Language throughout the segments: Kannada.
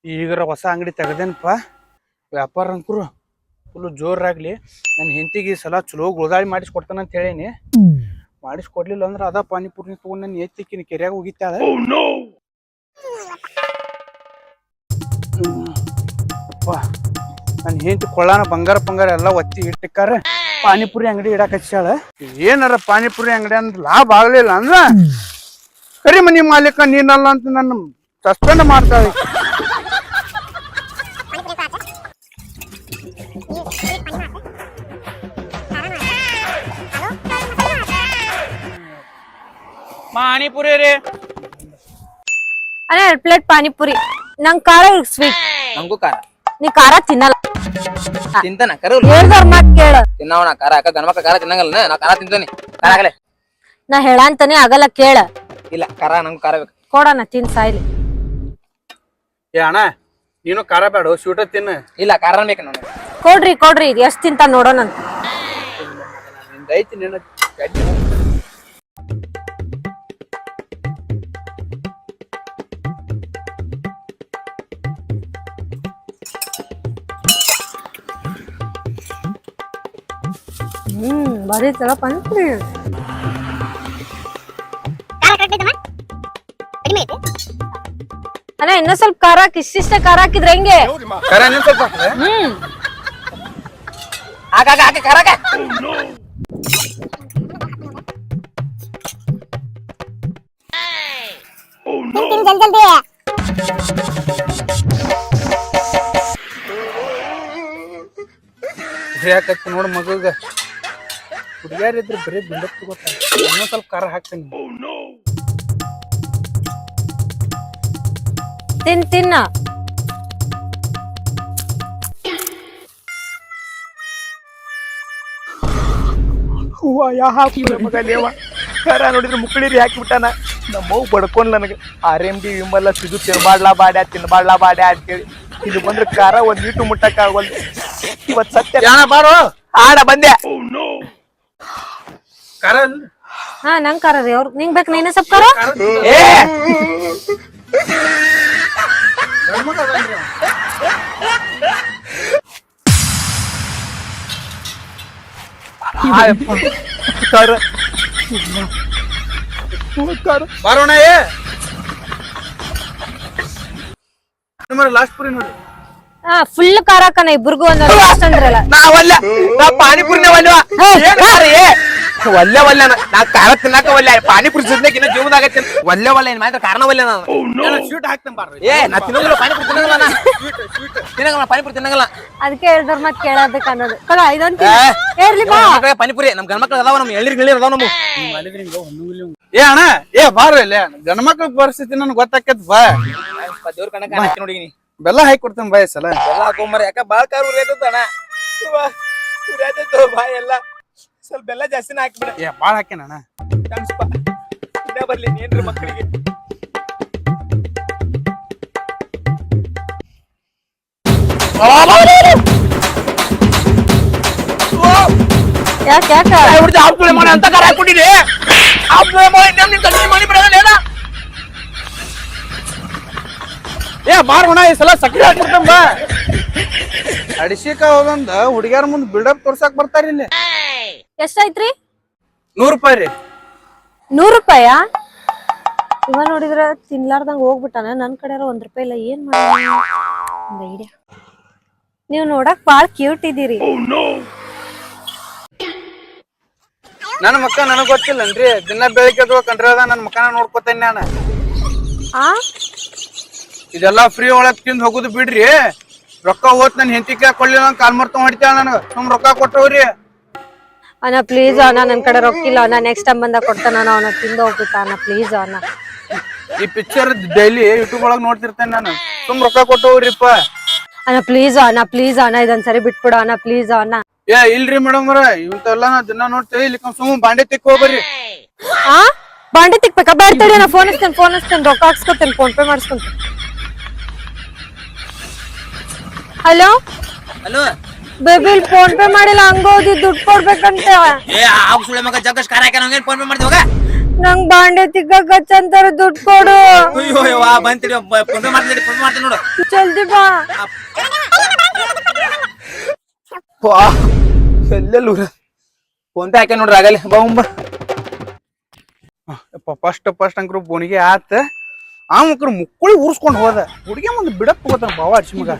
ಈಗರ ಹೊಸ ಅಂಗಡಿ ತೆಗದೇನಪ್ಪ ವ್ಯಾಪಾರ ಅಂಕರು ಫುಲ್ ಜೋರಾಗ್ಲಿ. ನನ್ನ ಹೆಂಡತಿಗೆ ಈ ಸಲ ಚಲೋ ಗೋದಾಳಿ ಮಾಡಿಸ್ಕೊಡ್ತಾನಂತ ಹೇಳೀನಿ. ಮಾಡಿಸ್ಕೊಡ್ಲಿಲ್ಲ ಅಂದ್ರೆ ಅದ ಪಾನಿಪುರಿ ತಗೊಂಡು ನನ್ನ ಎತ್ತಿಕ್ಕಿನ ಕೆರೆಯಾಗ ಹೋಗಿತ್ತಾಳೆ. ನನ್ನ ಹೆಂಡತಿ ಕೊಳ್ಳಾನ ಬಂಗಾರ ಎಲ್ಲ ಒತ್ತಿ ಇಟ್ಟಿಕ್ಕಾರ ಪಾನಿಪುರಿ ಅಂಗಡಿ ಇಡಾಕ ಹಚ್ಚಾಳ. ಏನಾರ ಪಾನಿಪುರಿ ಅಂಗಡಿ ಅಂದ್ರೆ ಲಾಭ ಆಗ್ಲಿಲ್ಲ ಅಂದ್ರ ಕರಿ ಮನಿ ಮಾಲೀಕ ನೀನಲ್ಲ ಅಂತ ನನ್ನ ಸಸ್ಪೆಂಡ್ ಮಾಡ್ತಾಳೆ. ಪಾನಿಪುರಿ ರೀ ಅಣ್ಣ 2 ಪ್ಲೇಟ್ ಪಾನಿಪುರಿ. ನಂಗ್ ಖಾರ ಸ್ವೀಟ್. ನಂಗೂ ಖಾರ. ನೀ ಖಾರ ತಿನ್ನಲ್ಲ. ತಿಂತಾನ ಕರಲ್ಲ ಹೇಳ್ದವ್ರ ಮಾತ್ ಕೇಳ. ತಿನ್ನವನ ಖಾರ ಅಕ್ಕ ಗಣಮಕ್ಕ ಖಾರ ತಿನ್ನಂಗಲ್ಲ ನಾ ಖಾರ ತಿಂತಾನೆ. ಖಾರ ಆಗಲೇ ನಾ ಹೇಳಂತಾನೆ ಆಗಲ್ಲ ಕೇಳ. ಇಲ್ಲ ಖಾರ ನಂಗೂ ಖಾರ ಬೇಕು. ಕೊಡಣ ತಿನ್ ಸಾಯ್ಲಿ. ಏ ಅಣ್ಣ ನೀನು ಖಾರ ಬೇಡ ಸ್ವೀಟ ತಿನ್ನ. ಇಲ್ಲ ಖಾರ ಬೇಕು ನನಗೆ. ಕೊಡ್ರಿ ಎಷ್ಟ್ ತಿಂತ ನೋಡೋಣಂತ. ಐತಿ ನಿನ್ನ ಬರೀ ಚಲೋ ಪಾನಿಪುರಿ. ಅಣ್ಣ ಇನ್ನೂ ಸ್ವಲ್ಪ ಖಾರ ಹಾಕಿ. ಇಷ್ಟಿಷ್ಟ ಖಾರ ಹಾಕಿದ್ರೆ ಹೆಂಗೆ? ಖಾರ ಇನ್ನೂ ಸ್ವಲ್ಪ ಹಾಕ್ರೆ? ಹಾಕ ಖಾರ ಹಾಕ. ಯಾಕತ್ತಿ ನೋಡು ಮಗುಗ ಹುಡುಗ್ಯಾರಿದ್ರೆ ಬರೀ ಬಿಲ್ಡಪ್ ತಗೋತಾರೆ. ಇನ್ನೂ ಸ್ವಲ್ಪ ಖಾರ ಹಾಕ್ತೀನಿ. ತಿನ್ನ ಹೂವ ಹಾಕಿ ಮಗ ಲೇವ ಖಾರ ನೋಡಿದ್ರೆ ಮುಕ್ಕಳಿರಿ ಹಾಕಿಬಿಟ್ಟಾನ. ನಮ್ಮವ್ ಬಡ್ಕೊಂಡ್ ನನಗೆ RMD ವಿಮಲ್ಲ ಸಿದು ತಿನ್ಬಾಡ್ಲಾ ಬಾಡ್ಯಾ ಅಂತೇಳಿ ಇಲ್ಲಿ ಬಂದ್ರೆ ಖಾರ ಒಂದ್ ಇಟ್ಟು ಮುಟ್ಟಕ್ಕ ಆಗೋಲ್ದು. ಇವತ್ ಸತ್ಯ ಬಾರೋ ಆಡ ಬಂದೆ ಖಾರ. ಹಾ ನಂಗ್ ಖಾರ ರೀ. ಅವ್ರು ನಿಂಗ್ ಬೇಕು ನೀನೇ ಸ್ವಲ್ಪ ಖಾರ. ಬಾರೋಣ ಲಾಸ್ಟ್ ಪುರಿ ನೋಡಿ. ಫುಲ್ ಖಾರ ಹಾಕಣ ಇಬ್ರಿಗೂ ಒಂದೊಂದು ಲಾಸ್ಟ್ ಅಂದ್ರಲ್ಲ. ನಾವಲ್ಲ ನಾ ಪಾನಿಪುರಿನೇ ಒಲ್ವ ಒಲ್ಲೆ ನಾ ಖಾರ ತಿನ್ನಾಕ ಒಲ್ಲೆ. ಪಾನಿಪುರಿ ಸಿದ್ನಕ್ಕೆ ಇನ್ನ ಜೀವದಾಗ ಒಲ್ಲೆ ಏನ್ ಮಾತ್ರ ಕಾರಣ ಒಲ್ಲೆ ನಾನು. ಸ್ವೀಟ್ ಹಾಕ್ತೇನೆ ಬಾರ್ರಿ. ನಾ ತಿನ್ನಂಗಿಲ್ಲ ಪಾನಿಪುರಿ ತಿನ್ನಂಗಿಲ್ಲ ಪಾನಿಪುರಿ ತಿನ್ನಂಗಿಲ್ಲ. ಅದಕ್ಕೆ ಹೇಳ್ದವ್ರ ಮತ್ ಕೇಳಬೇಕು ಅನ್ನೋದು. ಇದೊಂದು ಪಾನಿಪುರಿ ನಮ್ ಗಂಡ್ಮಕ್ಳು ಅದಾವ, ನಮ್ ಎಳ್ಳಿರ್ ಅದಾವ ನಮ್. ಏ ಅಣ್ಣ ಬಾರ ಇಲ್ಲ ಗಂಡ್ಮಕ್ಳ ಪರಿಸ್ಥಿತಿ ನನ್ಗೆ ಗೊತ್ತಾಕತ್ ಬಾ. ದೇವ್ರ ಕಣಕ ನೋಡಿನಿ ಬೆಲ್ಲ ಹಾಕಿ ಕೊಡ್ತೇನೆ ಬಾಯ್ ಸಲ. ಎಲ್ಲ ಹಾಕೊಂಬರ ಯಾಕ ಬಾಳ ಕಾರ್ ಉರಿಯತಣ್ಣ. ಬಾಯ್ ಎಲ್ಲ ಸ್ವಲ್ಪ ಬೆಲ್ಲ ಜಾಸ್ತಿನ ಹಾಕಿಬಿಡ. ಬಾಳ ಹಾಕೇನಣ್ಣ ಬರ್ಲಿ ಏನ್ರಿ ಮಕ್ಕಳಿಗೆ. ಯಾಕೆ ಅಂತ ಕಾರ ಹಾಕೊಂಡಿದೆ ಬಾರೋಣ ಈ ಸಲ ಸಕ್ರಿ ಹಾಕ್ಬಿಡ್ತೇನ್ ಬಾ. ಅಡಿಸಿಕ ಹೋಗಂದ ಹುಡುಗ್ಯಾರ ಮುಂದ್ ಬಿಲ್ಡಪ್ ತೋರ್ಸಾಕ್ ಬರ್ತಾರ ಇಲ್ಲಿ. ಎಷ್ಟಾಯ್ತ್ರಿ? 100 ರೂಪಾಯಿ ರೀ. 100 ರೂಪಾಯ? ಇವ ನೋಡಿದ್ರ ತಿನ್ಲಾರ್ದಂಗ ಹೋಗ್ಬಿಟ್ಟಾನ. ನನ್ ಕಡೆ 1 ರೂಪಾಯಿ ಇಲ್ಲ. ಏನ್ ಮಾಡಿ ನೀವ್ ನೋಡಕ್ ಬಾಳ್ ಕ್ಯೂಟ್ ಇದೀರಿ. ನನ್ನ ಮಕ್ಕ ನನಗ್ ಗೊತ್ತಿಲ್ಲನ್ರಿ. ದಿನ ಬೆಳಿಗ್ಗೆ ಕಂಡ್ರದ ನನ್ ಮಕ್ಕನ ನೋಡ್ಕೊತೇನೆ ನಾನು. ಇದೆಲ್ಲಾ ಫ್ರೀ ಒಳಗ್ ತಿಂದ್ ಹೋಗುದು ಬಿಡ್ರಿ. ರೊಕ್ಕ ಹೋತ್ ನನ್ ಹೆಂಡತಿಗೆ ಕೊಡ್ಲಿಲ್ಲ ಕಾಲ್ ಮರ್ತ ಹೊಡಿತಾಳ ನನಗ. ಸುಮ್ ರೊಕ್ಕ ಕೊಟ್ಟವ್ರಿ. ಅಣ್ಣ ಪ್ಲೀಸ್ ಅಣ್ಣ, ನನ್ ಕಡೆ ರೊಕ್ಕ ಇಲ್ಲ ಅಣ್ಣ. ನೆಕ್ಸ್ಟ್ ಟೈಮ್ ಬಂದಾಗ ಕೊಡ್ತಾನ. ಅವನ ತಿಂದ ಹೋಗ್ಬಿಟ್ಟ ಅಣ್ಣ. ಪ್ಲೀಸ್ ಅಣ್ಣ. ಈ ಪಿಕ್ಚರ್ ಡೈಲಿ ಯೂಟ್ಯೂಬ್ ಒಳಗ್ ನೋಡ್ತಿರ್ತೇನೆ ನಾನು. ಸುಮ್ ರೊಕ್ಕ ಕೊಟ್ಟವ್ರಿಪ್ಪ. ಅಣ್ಣ ಪ್ಲೀಸ್ ಅಣ್ಣ ಇದೊಂದ್ಸರಿ ಬಿಟ್ಬಿಡ ಅಣ್ಣ. ಪ್ಲೀಸ್ ಅಣ್ಣ. ಇಲ್ರಿ ಮೇಡಮ್ ಅವ್ರ ಇಂತೆಲ್ಲಾ ನಾ ದಿನ ನೋಡ್ತೇವೆ. ಇಲ್ಲಿ ಸುಮ್ ಬಾಂಡೆ ತಿಕ್ ಹೋಗ್ಬರ್ರಿ. ಬಾಂಡೆ ತಿಕ್ಬೇಕಾ? ಬೇಡ್ತೇಳಿ ನಾ ಫೋನ್ ಹಚ್ತೇನೆ ರೊಕ್ಕ ಹಾಕ್ಸ್ಕೊತೇನೆ. ಫೋನ್ ಪೇ ಮಾಡಿಸ್ಕೊಂತೇನೆ. ಹಲೋ ಬೇಬಿ ಫೋನ್ ಪೇ ಮಾಡಿಲ್ಲ. ಹಂಗೋದಿ ದುಡ್ಡು ಕೊಡ್ಬೇಕಂತ. ಮಗ ಜಗ್ಗಷ್ಟು ಖಾರ ಹಾಕಿ ಫೋನ್ ಪೇ ಮಾಡ್ತೀವಿ. ನಂಗ್ ಬಾಂಡೆ ತಿಕ್ಕಕ್ ಅಂತಾರ ದುಡ್ಡು ಕೊಡು. ಅಯ್ಯೋ ಯವ್ವ ಬಂತಿಡಿ ಫೋನ್ ಮಾಡ್ತೀನಿ ನೋಡು. ಜಲ್ದಿ ಬಾ. ಎಲ್ಲೆಲ್ಲ ಫೋನ್ ಪೇ ಹಾಕ್ಯ ನೋಡ್ರಿ ಆಗಲಿ ಬಾ ಫಸ್ಟ್ ಅಂಕ್ರು ಬೋನಿಗೆ ಆತ ಆ ಮಕ್ಳು ಮುಕ್ಕುಳಿ ಉರ್ಸ್ಕೊಂಡ್ ಹೋದ ಹುಡುಗಿ ಮುಂದೆ ಬಿಡಕ್ ಹೋಗ್ತಾನ ಬಾವ ಅಚ್ಚಿ ಮಗ.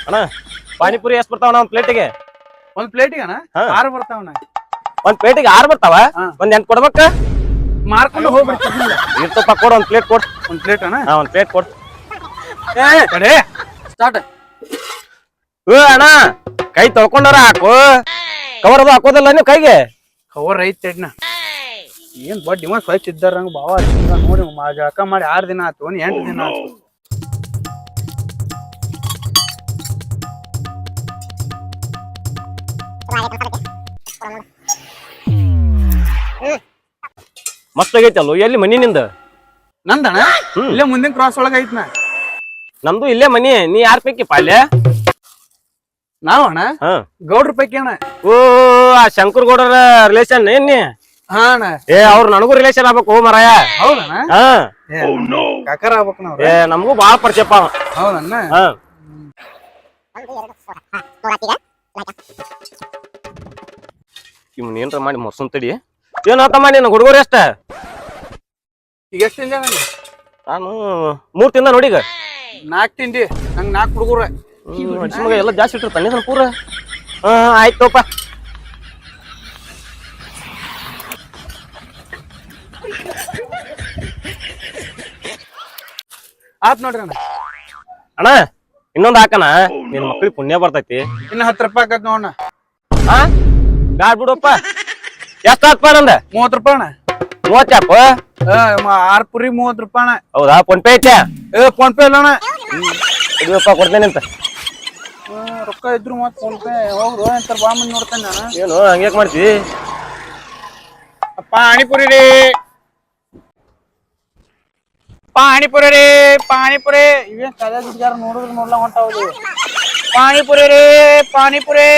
ಅಣ್ಣ ಪಾನಿಪುರಿ ಎಷ್ಟ್ ಬರ್ತಾವಣ್ಣ ಒಂದ್ ಪ್ಲೇಟಿಗೆ? ಒಂದ್ ಪ್ಲೇಟಿಗೆ ಅಣ್ಣ 6 ಬರ್ತಾವಣ್ಣ. ಒಂದ್ ಪ್ಲೇಟಿಗೆ 6 ಬರ್ತಾವ? ಒಂದ್ 8 ಕೊಡ್ಬೇಕ? ಮಾರ್ಕೊಂಡು ಹೋಗ್ಬಿಡ್ತೀನಿ. ಇರ್ತಪ್ಪ ಕೊಡು, ಒಂದ್ ಪ್ಲೇಟ್ ಕೊಡ್. ಒಂದ್ ಪ್ಲೇಟ್ ಅಣ್ಣ? ಒಂದ್ ಪ್ಲೇಟ್ ಕೊಡ್. ಕಡೆ ಸ್ಟಾರ್ಟ್. ಅಣ್ಣ ಕೈ ತೊಳ್ಕೊಂಡಾರ ಹಾಕು, ಕವರ್ ಅದು ಹಾಕೋದಲ್ಲ ನೀವು ಕೈಗೆ? ಕವರ್ ಐತಿ ಅಣ್ಣ. ಏನ್ ಬಡ್ ಇವ ಸ್ವಚ್ಛ ಇದ್ದಾರಂಗ ಬಾವ ಅಚ್ಚಿ ಮಗ ನೋಡಿ ಜಳಕ ಮಾಡಿ 6 ದಿನ ಆತು, 8 ದಿನ ಆತು. ಮಸ್ತ್ ಆಗೈತಿ ಅಲ್ಲೋ. ಎಲ್ಲಿ ಮನಿ ನಿಂದ? ನಂದಣ್ಣ ಇಲ್ಲೇ ಮುಂದಿನ ಕ್ರಾಸ್ ಒಳಗ ಐತ್ನ. ನಮ್ದು ಇಲ್ಲೇ ಮನಿ. ನೀ ಯಾರ್ ಪೈಕಿ ಪಾಲ್ಯ? ನಾವಣ್ಣ ಗೌಡ್ರ ಪೈಕಿ ಅಣ್ಣ. ಓ ಆ ಶಂಕರ್ ಗೌಡರ ರಿಲೇಷನ್ ಏನ್ ನೀ? ಹಾ ಅಣ್ಣ. ಅವ್ರು ನನಗೂ ರಿಲೇಷನ್ ಆಗ್ಬೇಕು ಮರಾಯ. ಹೌದಣ್ಣ? ಹಾ ಕಾಕರ ಆಗ್ಬೇಕು ನಾವ್. ನಮಗೂ ಬಾಳ ಪರಿಚಯಪ್ಪ. ಹೌದಣ್ಣ? ಇವ್ನ ಏನ್ರ ಮಾಡಿ ಮೊಸನ್ ತಡಿ. ಏನಾತಮ್ಮ ನೀನು ಹುಡುಗರು ಎಷ್ಟ? ಈಗ ಎಷ್ಟು ತಿಂದ? ನಾನು 3 ತಿಂದ ನೋಡಿಗ. 4 ತಿಂದಿ. ನಂಗ್ 4 ಹುಡುಗರ. ಮಗ ಎಲ್ಲ ಜಾಸ್ತಿ ಇಟ್ಟಿರ್ತಾನೆ ಪೂರ. ಆಯ್ತಪ್ಪ. ಆತ್ ನೋಡ್ರಿ ಅಣ್ಣ. ಅಣ್ಣ ಇನ್ನೊಂದ್ ಹಾಕಣ, ನಿನ್ ಮಕ್ಳಿಗೆ ಪುಣ್ಯ ಬರ್ತೈತಿ. ಇನ್ನ 10 ರೂಪಾಯಿ ಆಕತ್ ನೋಡಣ್ಣ. ಬ್ಯಾಡ್ ಬಿಡಪ್ಪ. ಎಷ್ಟ ಹಾಕ್ಪ ನಂದ? 30 ರೂಪಾಯಿ ಅಣ್ಣ. 30 ಯಾಪ? 6 ಪುರಿ 30 ರೂಪಾಯಿ ಅಣ್ಣ. ಹೌದಾ? ಫೋನ್ ಪೇ ಐತೆ? ಫೋನ್ ಪೇ ಇಲ್ಲ ಅಣ್ಣ. ಇದಪ್ಪ ಕೊಡ್ತೇನೆ ಅಂತ. ರೊಕ್ಕ ಇದ್ರು ಮತ್ ಫೋನ್ ಪೇ ಹೌದು ಅಂತ ಬಾ ಮುಂದೆ ನೋಡ್ತೇನೆ ನಾನು. ಏನು ಹಂಗ್ಯಾಕ್ ಮಾಡ್ತಿ? ಪಾನಿಪುರಿ ರೀ, ಪಾನಿಪುರಿ ರೀ, ಪಾನಿಪುರಿ. ಇವೇನ್ ಕದ ದುಡ್ಗಾರ ನೋಡಿದ್ರು ನೋಡ್ಲಾ ಹೊಂಟಾವ್. ಪಾನಿಪುರಿ ರೀ, ಪಾನಿಪುರಿ,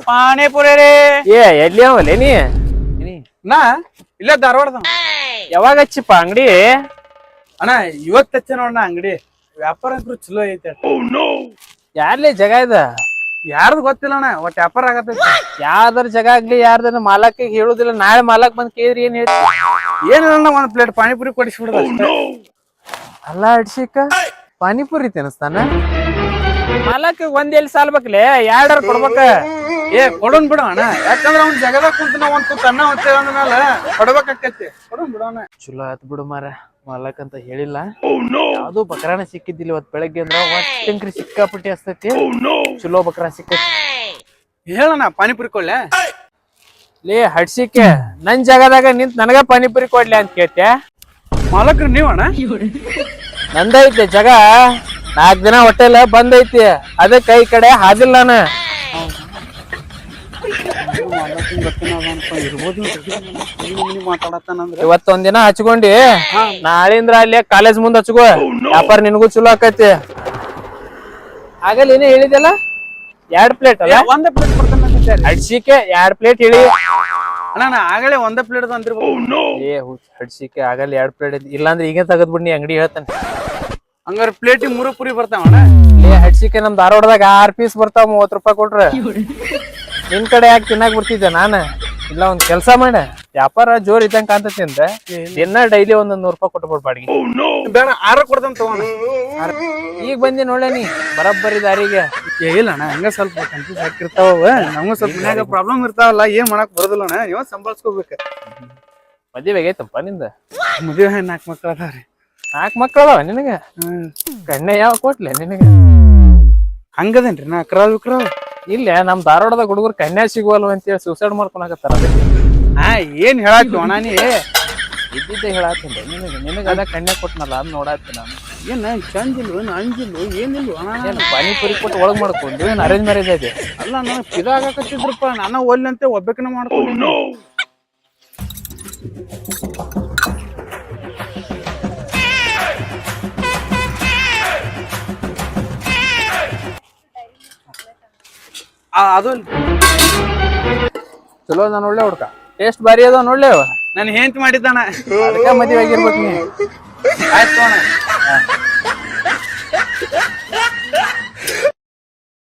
ಪಾನಿಪುರಿ ರೀ. ಎಲ್ಲಿ ಅವಲ್ಲ ನೀ? ನಾ ಇಲ್ಲೇ ಧಾರವಾಡದ. ಯಾವಾಗ ಹಚ್ಚಿಪ್ಪ ಅಂಗಡಿ? ಅಣ್ಣ ಇವತ್ತು ಹಚ್ಚ ನೋಡಣ ಅಂಗಡಿ. ವ್ಯಾಪಾರ ಅಂತೂ ಚಲೋ ಐತೆ. ಯಾರ್ಲಿ ಜಾಗ ಇದ? ಯಾರ್ದು ಗೊತ್ತಿಲ್ಲ ಅಣ್ಣ, ಒಟ್ಟು ವ್ಯಾಪಾರ ಆಗತೈತಿ. ಯಾವ್ದಾರ ಜಾಗ ಆಗ್ಲಿ ಯಾರ್ದಾರ ಮಾಲಕ್ ಹೇಳುದಿಲ್ಲ. ನಾಳೆ ಮಾಲಕ್ ಬಂದ್ ಕೇಳ್ರಿ ಏನ್ ಹೇಳ್ತಿ? ಏನಿಲ್ಲ ಒಂದ್ ಪ್ಲೇಟ್ ಪಾನಿಪುರಿ ಕೊಡಿಸ್ಬಿಡುದ. ಅಲ್ಲ ಅಡ್ಸಿಕ ಪಾನಿಪುರಿ ತಿನ್ನಿಸ್ತಾನ? ಮಾಲಕ್ ಒಂದ್ ಎಲ್ಲಿ ಸಾಲ್ಬೇಕ್ಲೆ, 2 ಕೊಡ್ಬೇಕ. ಕೊಡೋನ್ ಬಿಡು ಅಣ್ಣ, ಯಾಕಂದ್ರ ಅವ್ನ ಜಗದಾಗ ಕುಂತ ನಾವ್ ಒಂದ್ ತುತ್ತ ಅನ್ನ ಹೊತ್ತೇವ ಅಂದ್ಮೇಲೆ ಕೊಡ್ಬೇಕಾಕೈತಿ. ಕೊಡೋನ್ ಬಿಡೋಣ. ಚಲೋ ಆತ್ ಬಿಡು ಮಾರ, ಮಾಲಕ್ ಅಂತ ಹೇಳಿಲ್ಲ. ಯಾವ್ದು ಬಕ್ರಾನ ಸಿಕ್ಕಿದ್ದಿಲ್ಲ ಇವತ್ ಬೆಳಗ್ಗೆ ಅಂದ್ರ ಒಟ್ಟಂಕ್ರಿ ಸಿಕ್ಕಾಪಟ್ಟಿ ಹಸ್ತೈತಿ. ಚಲೋ ಬಕ್ರಾ ಸಿಕ್ಕೈತಿ. ಹೇಳಣ್ಣ ಪಾನಿಪುರಿ ಕೊಡ್ಲೆ? ಲೇ ಹಡ್ಸಿಕೆ, ನನ್ ಜಾಗದಾಗ ನಿಂತ್ ನನಗ ಪಾನಿಪುರಿ ಕೊಡ್ಲಿ ಅಂತ ಕೇಳ್ತೆ? ಮಾಲಕ್ರು ನೀವ್ ಅಣ್ಣ? ನಂದೈತಿ ಜಾಗ, 4 ದಿನ ಹೋಟೆಲ್ ಬಂದೈತಿ, ಅದಕ್ಕ ಈ ಕಡೆ ಹಾದಿಲ್ಲ ನಾನು. ಇವತ್ತೊಂದ್ ದಿನ ಹಚ್ಕೊಂಡಿ, ನಾಳಿಂದ್ರ ಅಲ್ಲಿ ಕಾಲೇಜ್ ಮುಂದ್ ಹಚ್ಕೋ. ವ್ಯಾಪಾರ ನಿನಗೂ ಚಲೋ ಆಕೈತಿ. ಆಗಲ್ಲ ಏನೇ ಹೇಳಿದಲ್ಲ, 2 ಪ್ಲೇಟ್ ಅಲ್ಲ? 1 ಪ್ಲೇಟ್ ಕೊಡ್ತಾನೆ. ಹಡ್ಸಿಕೆ 2 ಪ್ಲೇಟ್ ಹೇಳಿ ಅಣ್ಣ ನಾ ಆಗಲೇ 1 ಪ್ಲೇಟ್ ಅಂತಿರ್ಬೋದು. ಹಡ್ಸಿಕೆ ಆಗಲ್ಲ 2 ಪ್ಲೇಟ್. ಇಲ್ಲಾಂದ್ರೆ ಈಗ ತೆಗದ್ಬಿಡ್ ನೀ ಅಂಗಡಿ ಹೇಳ್ತಾನೆ. ಹಂಗಾರ ಪ್ಲೇಟಿಗೆ 3 ಪುರಿ ಬರ್ತಾವಣ್ಣ. ಹಡ್ಸಿಕೆ ನಮ್ ಧಾರವಾಡದಾಗ 6 ಪೀಸ್ ಬರ್ತಾವ, 30 ರೂಪಾಯಿ ಕೊಟ್ರ. ನಿನ್ ಕಡೆ ಯಾಕೆ ತಿನ್ನಾಕ್ ಬರ್ತಿದ್ದೆ ನಾನು? ಇಲ್ಲ ಒಂದ್ ಕೆಲ್ಸ ಮಾಡ, ವ್ಯಾಪಾರ ಜೋರ್ ಇದ್ದಂಗ ಕಾಣ್ತತಿ ಅಂತ ದಿನ ಡೈಲಿ 100 ರೂಪಾಯಿ ಕೊಟ್ಬಿಡ್ ಬಾಡಿಗೆ. ಬೇಡ 6 ಕೊಡ್ತಾನ ತಗೋಣ. ಈಗ ಬಂದಿ ನೋಡ್ಲೆ ನೀ ಬರಬ್ಬರಿ ದಾರಿಗೆ. ಇಲ್ಲ ಅಣ್ಣ, ಹಂಗ ಸ್ವಲ್ಪ ಕನ್ಫ್ಯೂಸ್ ಹಾಕಿರ್ತಾವ. ನಮಗೂ ಸ್ವಲ್ಪ ಮನ್ಯಾಗ ಪ್ರಾಬ್ಲಮ್ ಇರ್ತಾವಲ್ಲ, ಏನ್ ಮಾಡಕ್ ಬರೋದಿಲ್ಲ ಅಣ್ಣ. ಇವ ಸಂಭಾಳ್ಸ್ಕೋಬೇಕ. ಮದ್ವೆ ಆಗೈತಪ್ಪ ನಿಂದ? ಮದುವೆ 4 ಮಕ್ಳು ಅದಾವ್ರಿ. 4 ಮಕ್ಳು ಅದಾವ ನಿನಗ? ಕಣ್ಣೆ ಯಾವ ಕೊಟ್ಲೆ ನಿನಗ? ಹಂಗದೇನ್ರಿ ನಾ ಅಕ್ರಾವ್ ವಿಕ್ರಾವ್? ಇಲ್ಲ, ನಮ್ ಧಾರವಾಡದಾಗ ಹುಡುಗರು ಕನ್ಯಾ ಸಿಗುವಲ್ವ ಅಂತೇಳಿ ಸೂಸೈಡ್ ಮಾಡ್ಕೊಳಕತ್ತಾರ. ಏನ್ ಹೇಳಾಕ್ತಿವ ಅಣ್ಣ ನೀ? ಇದ್ದಿದ್ದೆ ಹೇಳಾತೀನಿ ನಿನಗ ಅದ ಕನ್ಯಾ ಕೊಟ್ನಲ್ಲ ಅದ್ ನೋಡಾತಿ ನಾನು. ಏನ್ ಚಂದಿಲ್ವ ಅಂಜಿಲ್ವ ಏನಿಲ್ವ ಅಣ್ಣ? ಪಾನಿಪುರಿ ಕೊಟ್ಟು ಒಳಗ್ ಮಾಡ್ಕೊಂಡು ಏನ್ ಅರೇಂಜ್ ಮ್ಯಾರೇಜ್ ಇದೆ? ಅಲ್ಲ ನಾನು ಇದಾಗಕತ್ತಿದ್ರಪ್ಪ, ನಾನು ಒಲ್ಲಂತೆ ಒಬ್ಬಕನ ಮಾಡ್ಕೊಂಡು. ಅದು ಚಲೋ ನಾನು ಒಳ್ಳೆ ಹುಡ್ಕ. ಟೇಸ್ಟ್ ಭಾರಿ ಅದಾವ ನೋಡ್ಲಿ ಅವ ನನ್ ಹೆಂಡ್ತಿ ಮಾಡಿದ್ದಾನ ಅದಕ್ಕ ಮದ್ವೆ ಆಗಿರ್ಬೇಕು ನೀ ಆಯ್ತು ಅಣ್ಣ